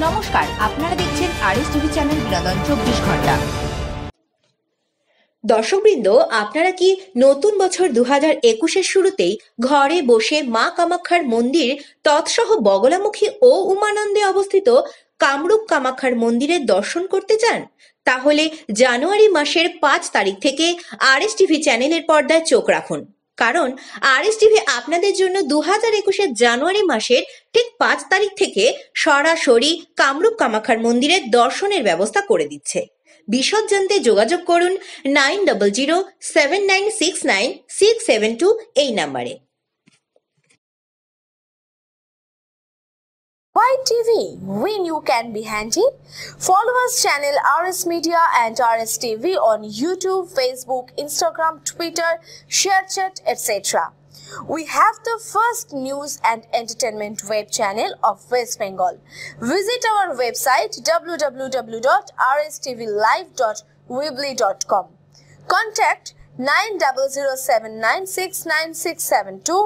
নমস্কার, আপনারা দেখছেন আরএস টিভি চ্যানেল বিনোদন 24 ঘন্টা। দর্শকবৃন্দ, আপনারা কি নতুন বছর 2021-এর শুরুতেই ঘরে বসে মা কামাখ্যার মন্দির তৎসহ বগলামুখী ও উমানন্দে অবস্থিত কামরূপ কামাখ্যার মন্দিরের দর্শন করতে চান? তাহলে জানুয়ারি মাসের 5 তারিখ থেকে আরএস টিভি চ্যানেলের পর্দায় চোখ রাখুন, কারণ আরএস টিভি আপনাদের জন্য 2021-এর জানুয়ারি মাসের ঠিক 5 তারিখ থেকে সরাসরি কামরূপ কামাখ্যার মন্দিরের দর্শনের ব্যবস্থা করে দিচ্ছে। বিশদ জানতে যোগাযোগ করুন 9007969672 এই নাম্বারে। Why TV? When you can be handy? Follow us channel RS Media and RS TV on YouTube, Facebook, Instagram, Twitter, ShareChat, etc. We have the first news and entertainment web channel of West Bengal. Visit our website www.rstvlive.weebly.com. Contact 9007969672.